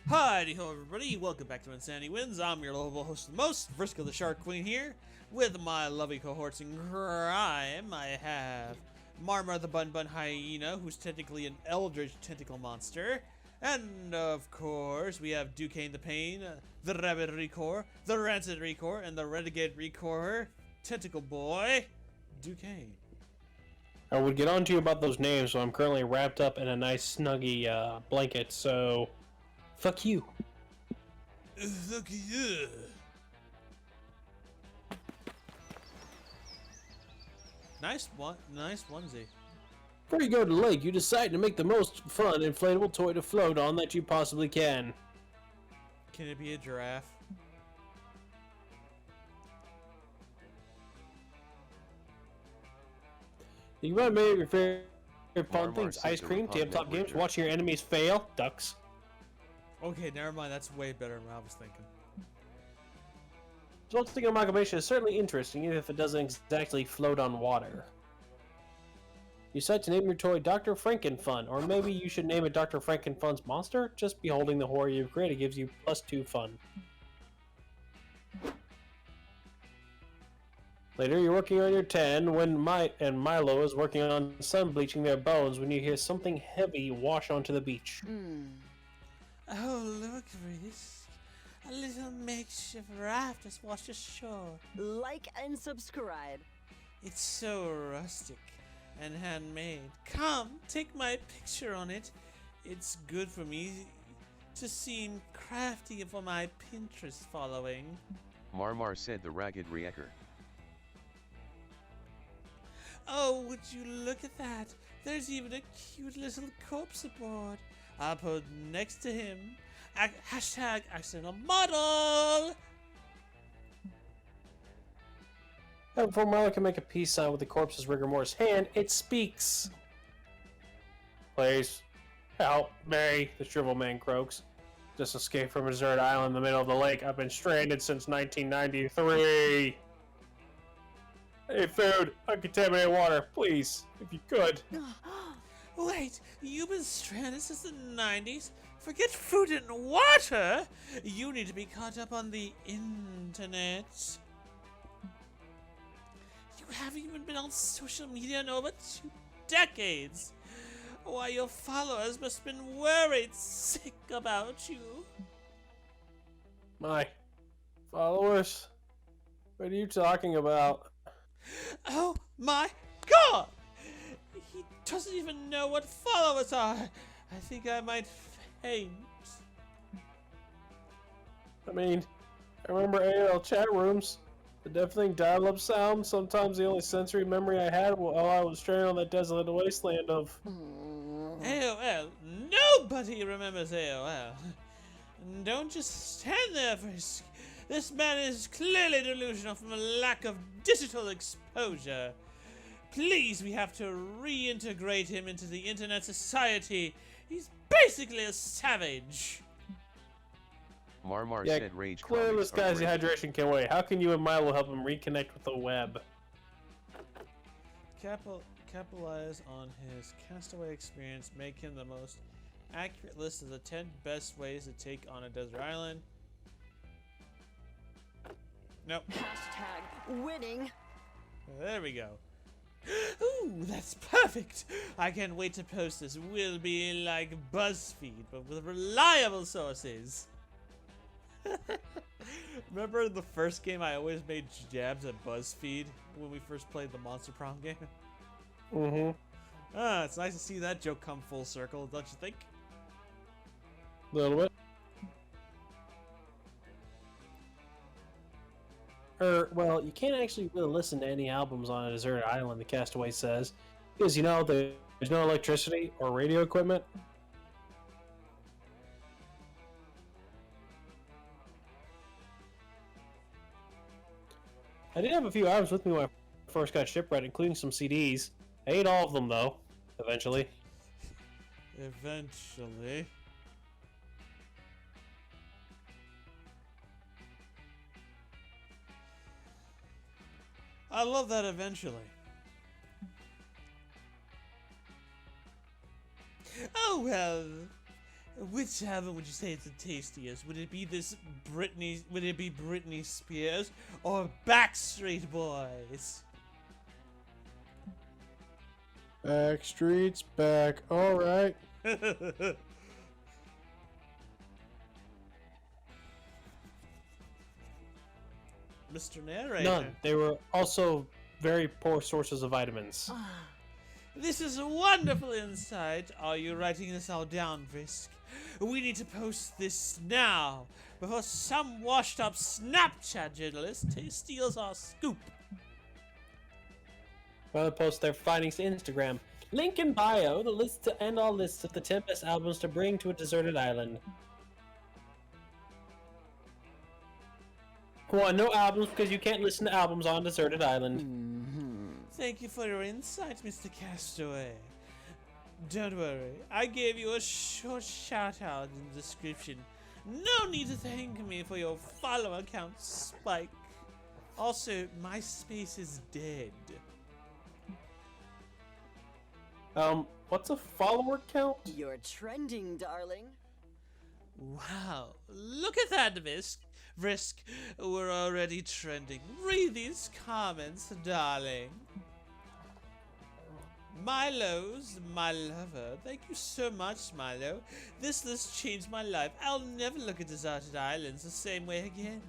Hi, ho, everybody. Welcome back to Insanity Wins. I'm your lovable host of the most, Vriska the Shark Queen here, with my lovely cohorts in crime. I have Marmar the Bun Bun Hyena, who's technically an eldritch tentacle monster. And, of course, we have Duquesne the Pain, the Rabbit Recor, the Rancid Recor, and the Renegade Recor, Tentacle Boy, Duquesne. I would get on to you about those names, so I'm currently wrapped up in a nice snuggy blanket, so fuck you. Fuck you. Nice onesie. Before you go to the lake, you decide to make the most fun inflatable toy to float on that you possibly can. Can it be a giraffe? You might make your favorite fun Marmar things: said ice the cream, Republic tabletop games, Ranger. watching your enemies fail, ducks. Okay, never mind. That's way better than I was thinking. Resulting amalgamation is certainly interesting, even if it doesn't exactly float on water. You decide to name your toy Dr. Frankenfun, or maybe you should name it Dr. Frankenfun's monster. Just beholding the horror you've created gives you +2 fun. Later, you're working on your 10 when Milo is working on sun bleaching their bones when you hear something heavy wash onto the beach. Oh, look, Reese. A little makeshift raft has washed ashore. Like and subscribe. It's so rustic and handmade. Come, take my picture on it. It's good for me to seem crafty for my Pinterest following. Marmar said the ragged reactor. Oh, would you look at that? There's even a cute little corpse aboard. I'll put next to him. Hashtag accidental model. And before Milo can make a peace sign with the corpse's rigor mortis hand, it speaks. Please, help me, the shriveled man croaks. Just escaped from a deserted island in the middle of the lake. I've been stranded since 1993. I need food, uncontaminated water, please, if you could. Wait, you've been stranded since the 90s? Forget food and water! You need to be caught up on the internet. You haven't even been on social media in over 2 decades. Why, your followers must have been worried sick about you. My followers? What are you talking about? Oh my god! He doesn't even know what followers are. I think I might faint. I mean, I remember AOL chat rooms. The deafening dial-up sound, sometimes the only sensory memory I had while I was stranded on that desolate wasteland of... AOL? Nobody remembers AOL. Don't just stand there, Frisk. This man is clearly delusional from a lack of digital exposure. Please, we have to reintegrate him into the internet society. He's basically a savage. Marmar Yeah, said rage clearly comics this are guy's great. dehydration can wait. How can you and Milo help him reconnect with the web? Capitalize on his castaway experience. Make him the most accurate list of the 10 best ways to take on a desert island. Nope. Hashtag winning. There we go. Ooh, that's perfect. I can't wait to post this. We'll be like BuzzFeed, but with reliable sources. Remember the first game I always made jabs at BuzzFeed when we first played the Monster Prom game? Mm-hmm. Ah, it's nice to see that joke come full circle, don't you think? A little bit. Well, you can't actually really listen to any albums on a deserted island, the castaway says. Because, you know, there's no electricity or radio equipment. I did have a few albums with me when I first got shipwrecked, including some CDs. I ate all of them, though, eventually. Eventually. I love that eventually. Oh well, Which album would you say is the tastiest? Would it be this Britney? Would it be Britney Spears or Backstreet Boys? Backstreet's back. All right. Mr. Narrator. None. They were also very poor sources of vitamins. This is a wonderful insight. Are you writing this all down, Visk? We need to post this now, before some washed-up Snapchat journalist steals our scoop. Rather post their findings to Instagram. Link in bio, the list to end all lists of the 10 best albums to bring to a deserted island. One, no albums because you can't listen to albums on a deserted island. Thank you for your insight, Mr. Castaway. Don't worry, I gave you a short shout-out in the description. No need to thank me for your follower count spike. Also, my space is dead. What's a follower count? You're trending, darling. Wow, look at that, Vrisk. We're already trending. Read these comments, darling. Milo's my lover. Thank you so much, Milo. This list changed my life. I'll never look at deserted islands the same way again.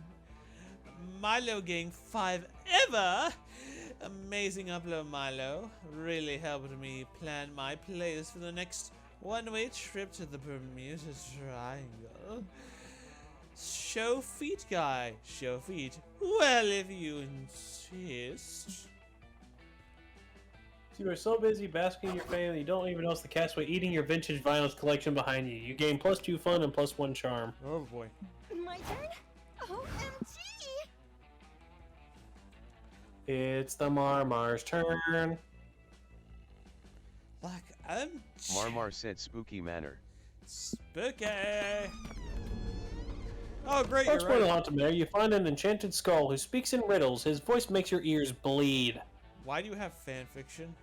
Milo Gang 5 ever. Amazing upload, Milo. Really helped me plan my playlist for the next one-way trip to the Bermuda Triangle. Show feet guy. Show feet. Well, if you insist. You are so busy basking in your fame that you don't even notice the Castaway eating your vintage vinyls collection behind you. You gain +2 fun and +1 charm. Oh boy. My turn? OMG! It's the Marmar's turn. Like, Marmar said spooky manner. Spooky. Oh, great, First you're one right. to Haunted Manor, you find an enchanted skull who speaks in riddles. His voice makes your ears bleed. Why do you have fan fiction?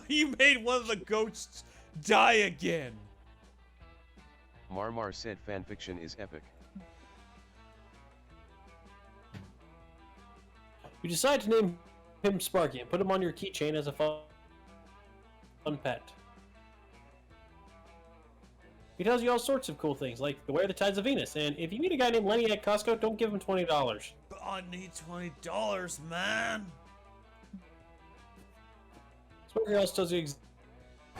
You made one of the ghosts die again. Marmar said fanfiction is epic. You decide to name him Sparky and put him on your keychain as a fun pet. He tells you all sorts of cool things, like beware the tides of Venus, and if you meet a guy named Lenny at Costco, don't give him $20. But I need $20, man. Sparky also tells you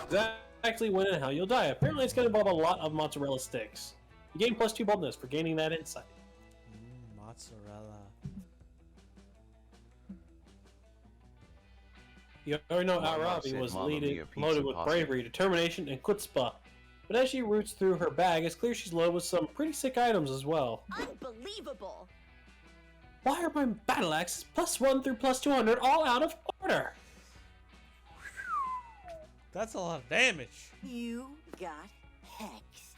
exactly when and how you'll die. Apparently it's going to involve a lot of mozzarella sticks. You gain +2 boldness for gaining that insight. Mozzarella. You already know Marmar Arabi said was Mamma Mia loaded pizza with pasta. bravery, determination, and chutzpah. But as she roots through her bag, it's clear she's loaded with some pretty sick items as well. Unbelievable! Why are my battle axes +1 through +200 all out of order? That's a lot of damage. You got hexed.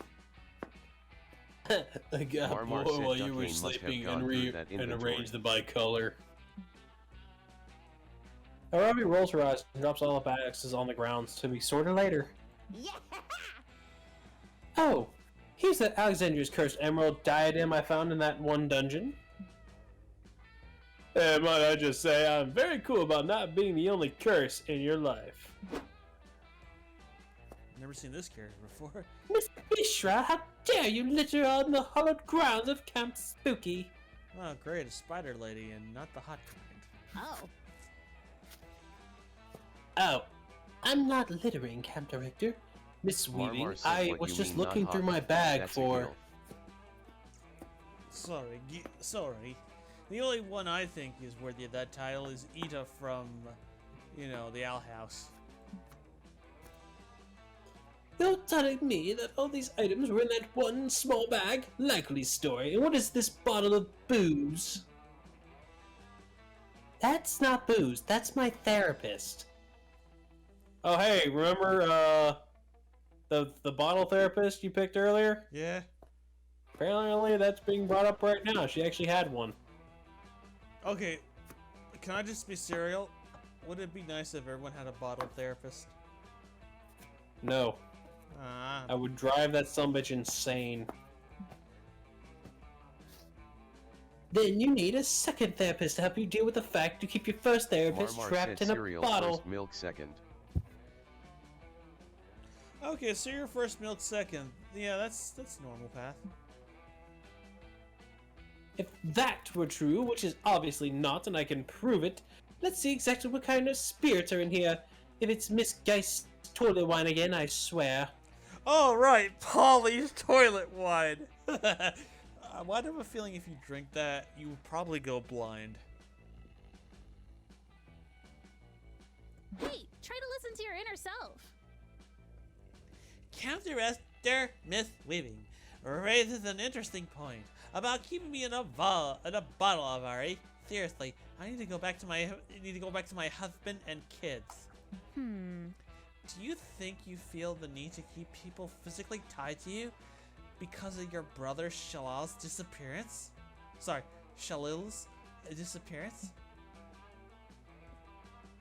I got Marmar bored said while you were Duckane must have sleeping gone through that and inventory. arranged them by color. Arabi rolls her eyes and drops all the battle axes on the ground to be sorted later. Yeah! Oh, here's that Alexandria's cursed emerald diadem I found in that one dungeon. Might I just say, I'm very cool about not being the only curse in your life. Never seen this character before. Miss Mishra, how dare you litter on the hallowed grounds of Camp Spooky? Oh, great, a spider lady and not the hot kind. Oh. Oh, I'm not littering, Camp Director. Miss Weaving, Marmar said I what was you just mean, not looking hot. through my bag That's a for... girl. Sorry. The only one I think is worthy of that title is Ita from, you know, the Owl House. You're telling me that all these items were in that one small bag? Likely story. And what is this bottle of booze? That's not booze. That's my therapist. Oh, hey, remember, the bottle therapist you picked earlier? Yeah? Apparently that's being brought up right now. She actually had one. Okay, can I just be serial? Would it be nice if everyone had a bottle therapist? No. Ah. I would drive that sumbitch insane. Then you need a second therapist to help you deal with the fact you keep your first therapist Marmar trapped said in a cereal bottle. first, milk second. Okay, so your first milk second. Yeah, that's normal path. If that were true, which is obviously not, and I can prove it, let's see exactly what kind of spirits are in here. If it's Miss Geist's toilet wine again, I swear. Oh right, Polly's toilet wine. Why do I have a feeling if you drink that, you would probably go blind? Hey, try to listen to your inner self. Counter-Esther myth weaving raises an interesting point about keeping me in a bottle of Ari. Seriously, I need to go back to my husband and kids. Do you think you feel the need to keep people physically tied to you because of your brother Shalal's disappearance? Sorry, Shalil's disappearance?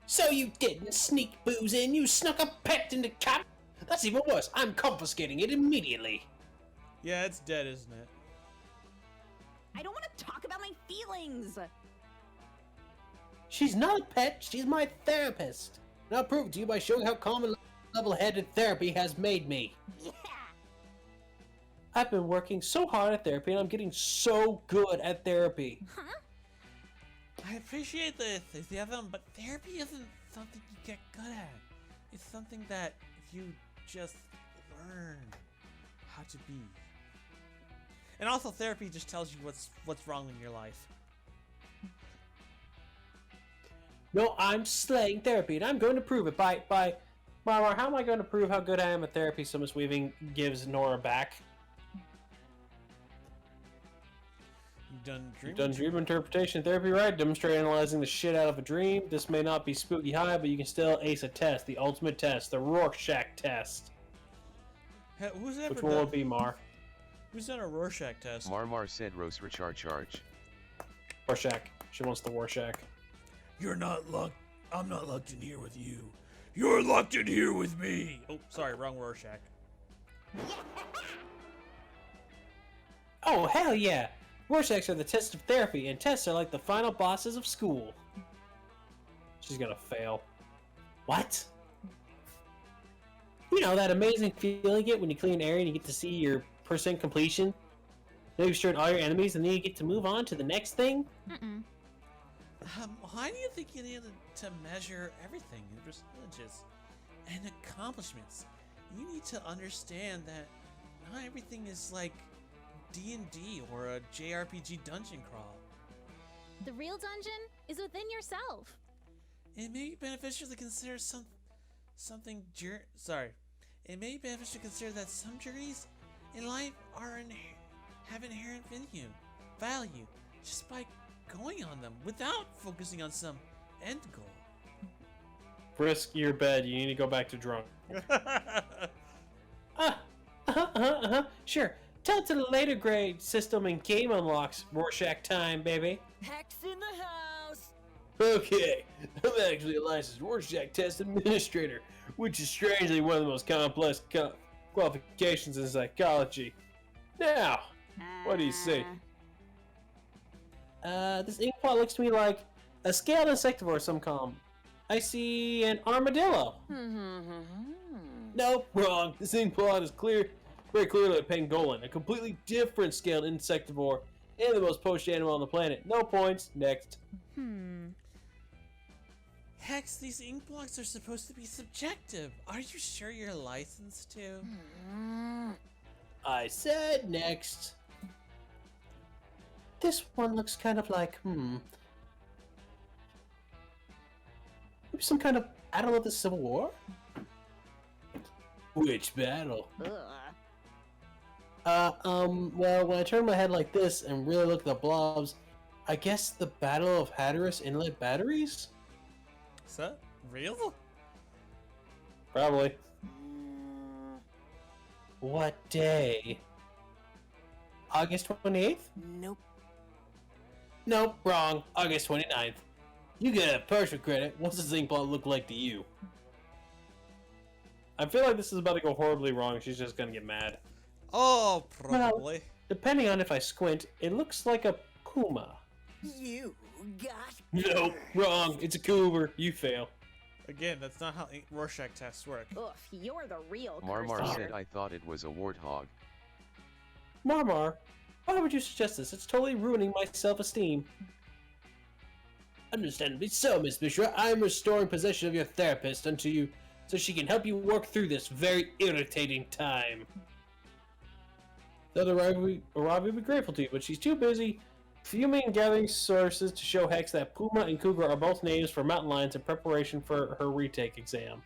So you didn't sneak booze in, you snuck a pet into camp? That's even worse, I'm confiscating it immediately. Yeah, it's dead, isn't it? I don't want to talk about my feelings. She's not a pet, she's my therapist. And I'll prove it to you by showing how calm and level-headed therapy has made me. Yeah. I've been working so hard at therapy, and I'm getting so good at therapy. Huh? I appreciate the enthusiasm, but therapy isn't something you get good at. It's something that you just learn how to be. And also, therapy just tells you what's wrong in your life. No, I'm slaying therapy, and I'm going to prove it by Marmar, how am I going to prove how good I am at therapy so Miss Weaving gives Nora back? You've You've done dream interpretation therapy, right? Demonstrate analyzing the shit out of a dream. This may not be spooky high, but you can still ace a test. The ultimate test. The Rorschach test. Who's ever Which one done, would be, Mar? Who's done a Rorschach test? Marmar said Rose recharge. Rorschach. She wants the Rorschach. I'm not locked in here with you. You're locked in here with me. Oh, sorry, wrong Rorschach. Oh, hell yeah! Rorschachs are the test of therapy, and tests are like the final bosses of school. She's gonna fail. What? You know, that amazing feeling you get when you clear an area and you get to see your percent completion? Then you've destroyed all your enemies, and then you get to move on to the next thing? Mm-mm. Why do you think you need to measure everything in percentages and accomplishments? You need to understand that not everything is like D&D or a JRPG dungeon crawl. The real dungeon is within yourself. It may be beneficial to consider It may be beneficial to consider that some journeys in life have inherent value just by going on them without focusing on some end goal. Brisk your bed, you need to go back to drunk. Sure. Tell it to the later grade system and game unlocks. Rorschach time, baby. Hex in the house. Okay, I'm actually a licensed Rorschach test administrator, which is strangely one of the most complex qualifications in psychology. Now, what do you see? This ink pot looks to me like a scaled insectivore of some calm. I see an armadillo. Nope, wrong. This ink pot is very clearly a pangolin, a completely different scaled insectivore, and the most poached animal on the planet. No points. Next. Hex, these ink blocks are supposed to be subjective. Are you sure you're licensed to? I said next. This one looks kind of like, maybe some kind of battle of the Civil War? Which battle? Well, when I turn my head like this and really look at the blobs, I guess the Battle of Hatteras Inlet Batteries? Is that real? Probably. What day? August 28th? Nope. Nope, wrong. August 29th. You get a partial credit. What's the ink blot look like to you? I feel like this is about to go horribly wrong. She's just gonna get mad. Oh, probably. Depending on if I squint, it looks like a puma. You got No, wrong. It's a cougar. You fail. Again, that's not how Rorschach tests work. Oof, you're the real Marmar curse said eater. I thought it was a warthog. Marmar, why would you suggest this? It's totally ruining my self-esteem. Understandably so, Miss Mishra. I am restoring possession of your therapist unto you so she can help you work through this very irritating time. The other Arabi would be grateful to you, but she's too busy fuming and gathering sources to show Hex that Puma and Cougar are both natives for mountain lions in preparation for her retake exam.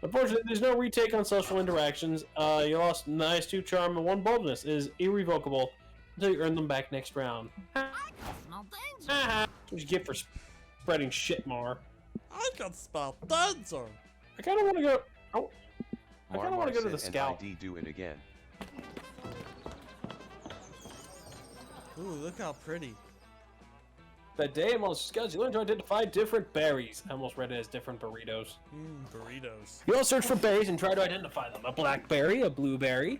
Unfortunately, there's no retake on social interactions. You lost nice 2 charm and 1 boldness. It is irrevocable until you earn them back next round. Small things. That's what you get for spreading shit, Mar. I can spell dancer. I kind of want to go. I kind of Marmar want to go to said the scout. NID do it again. Ooh, look how pretty. That day in Monster Scouts, you learn to identify different berries. I almost read it as different burritos. Burritos. You all search for berries and try to identify them. A blackberry, a blueberry,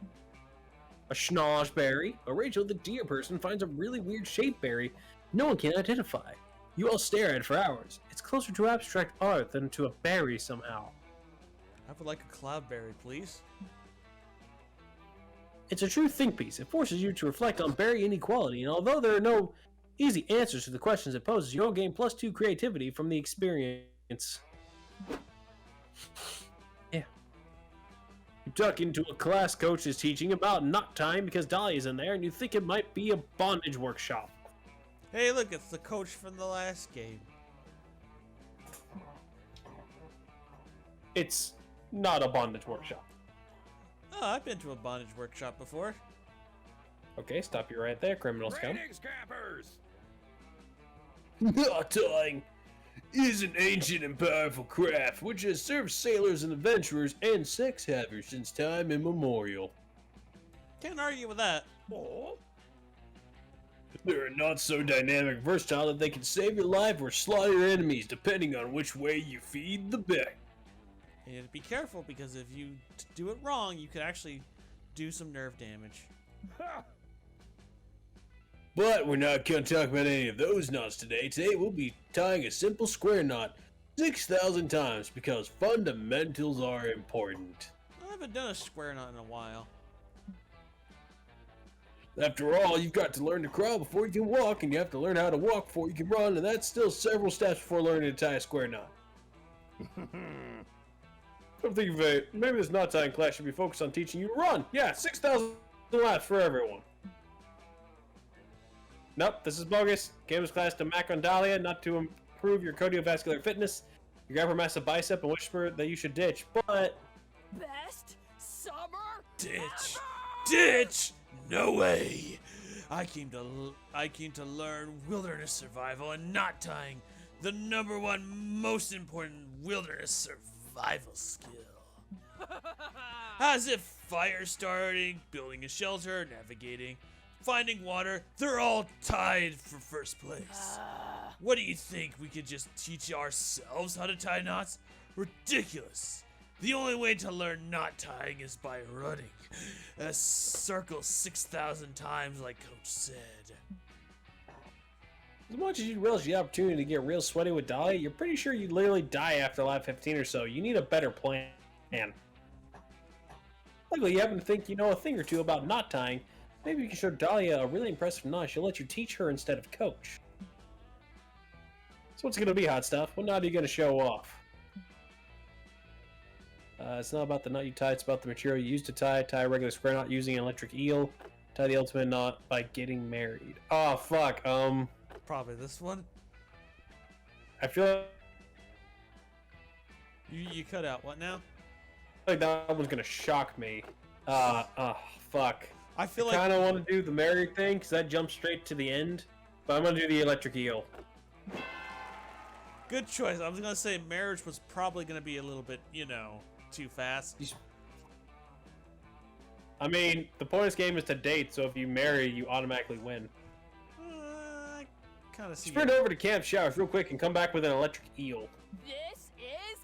a schnozberry. But Rachel, the deer person, finds a really weird shaped berry no one can identify. You all stare at it for hours. It's closer to abstract art than to a berry somehow. I would like a cloudberry, please. It's a true think piece. It forces you to reflect on berry inequality, and although there are no easy answers to the questions it poses, you'll gain +2 creativity from the experience. Yeah. You duck into a class coach is teaching about knot tying because Dolly's in there, and you think it might be a bondage workshop. Hey, look, it's the coach from the last game. It's not a bondage workshop. Oh, I've been to a bondage workshop before. Okay, stop you right there, criminal scum. Raiding scrappers! Knot tying is an ancient and powerful craft which has served sailors and adventurers and sex havers since time immemorial. Can't argue with that. They're not so dynamic versatile that they can save your life or slaughter your enemies depending on which way you feed the bear. And you have to be careful because if you do it wrong, you could actually do some nerve damage. But we're not going to talk about any of those knots today. Today we'll be tying a simple square knot 6,000 times because fundamentals are important. I haven't done a square knot in a while. After all, you've got to learn to crawl before you can walk, and you have to learn how to walk before you can run, and that's still several steps before learning to tie a square knot. I'm thinking of it. Maybe this knot tying class should be focused on teaching you to run. Yeah, 6,000 laps for everyone. Nope, this is bogus. Games class to Mac on Dahlia, not to improve your cardiovascular fitness. You grab her massive bicep and whisper that you should ditch, but... Best summer Ditch! Ditch! No way! I came to learn wilderness survival and knot tying, the #1 most important wilderness survival skill. As if fire starting, building a shelter, navigating, finding water, they're all tied for first place. What do you think, we could just teach ourselves how to tie knots? Ridiculous! The only way to learn knot tying is by running a circle 6,000 times like Coach said. As much as you relish the opportunity to get real sweaty with Dahlia, you're pretty sure you'd literally die after lap 15 or so. You need a better plan. Luckily, you happen to think you know a thing or two about knot tying. Maybe you can show Dahlia a really impressive knot. She'll let you teach her instead of coach. So what's it going to be, hot stuff? What knot are you going to show off? It's not about the knot you tie, it's about the material you use to tie. Tie a regular square knot using an electric eel. Tie the ultimate knot by getting married. Oh, fuck. Probably this one. I feel You cut out what now? like that one's gonna shock me. Fuck. I feel I like kind of want to do the married thing because that jumps straight to the end. But I'm gonna do the electric eel. good choice. I was gonna say marriage was probably gonna be a little bit, too fast. I mean, the point of this game is to date, so if you marry, you automatically win. I kind of see. Sprint over to Camp Showers real quick and come back with an electric eel. This is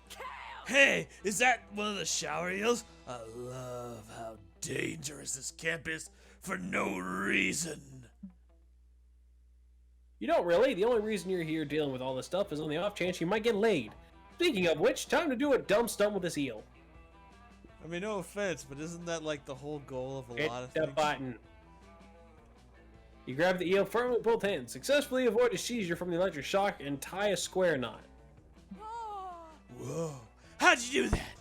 Hey, is that one of the shower eels? I love how dangerous this camp is for no reason. You don't really. The only reason you're here dealing with all this stuff is on the off chance you might get laid. Speaking of which, time to do a dumb stunt with this eel. I mean, no offense, but isn't that like the whole goal of a Hit lot of the things? button. You grab the eel firmly with both hands, successfully avoid a seizure from the electric shock, and tie a square knot. Whoa. How'd you do that?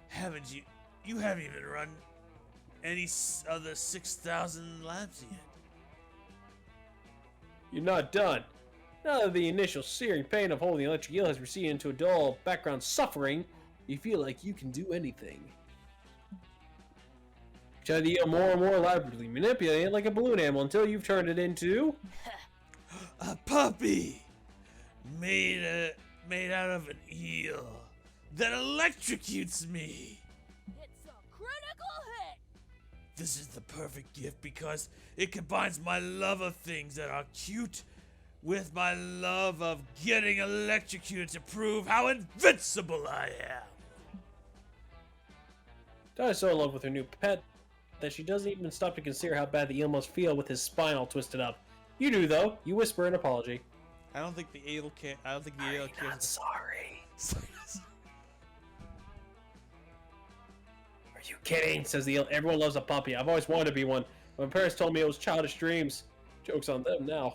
Haven't you? You haven't even run any other 6,000 laps yet. You're not done. Now that the initial searing pain of holding the electric eel has receded into a dull background suffering, you feel like you can do anything. Try the eel more and more elaborately, manipulating it like a balloon animal until you've turned it into... A puppy made out of an eel that electrocutes me. It's a critical hit. This is the perfect gift because it combines my love of things that are cute with my love of getting electrocuted to prove how invincible I am. Diana's so in love with her new pet that she doesn't even stop to consider how bad the eel must feel with his spine all twisted up. You do, though. You whisper an apology. I don't think the eel can. I don't think the eel I'm cares. sorry. Are you kidding? Says the eel. Everyone loves a puppy. I've always wanted to be one. My parents told me it was childish dreams. Joke's on them now.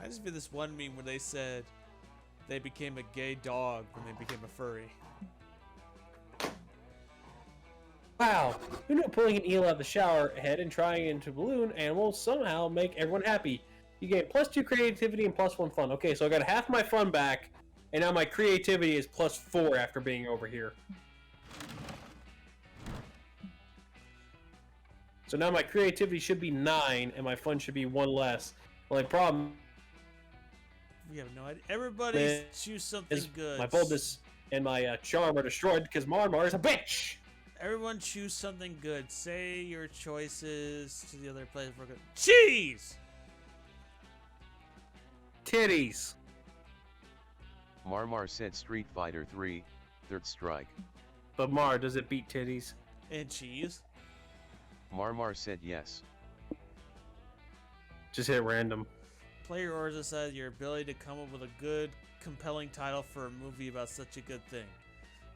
I just feel this one meme where they said they became a gay dog when they became a furry. Wow, who knew pulling an eel out of the shower head and trying it into a balloon animal somehow make everyone happy? You gain +2 creativity and +1 fun. Okay, so I got half my fun back, and now my creativity is +4 after being over here. So now my creativity should be 9, and my fun should be 1 less. Only problem We have no idea. Everybody is choose something good. my boldness and my charm are destroyed because Marmar is a bitch! Everyone choose something good. Say your choices to the other players. We're good. Cheese! Titties! Marmar said Street Fighter 3, Third Strike. But Mar, does it beat titties? And cheese. Marmar said yes. Just hit random. Player orders aside your ability to come up with a good, compelling title for a movie about such a good thing.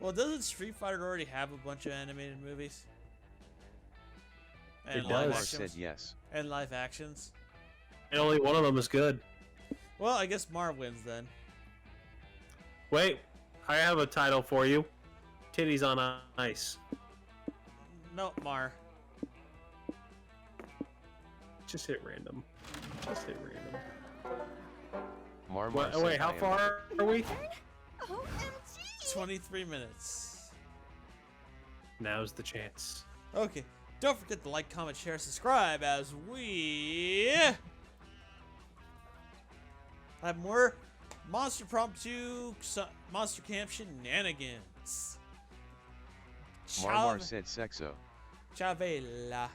Well, doesn't Street Fighter already have a bunch of animated movies? And It live does. Marmar actions? said yes. And live actions? And only one of them is good. Well, I guess Mar wins then. Wait, I have a title for you. Titties on ice. No, Mar. Just hit random. Just hit random. Marmar said Wait, how I am far are we? OMG. 23 minutes. Now's the chance. Okay. Don't forget to like, comment, share, subscribe as we have more Monster Prompt 2 Monster Camp shenanigans. Marmar said sexo. Chavela.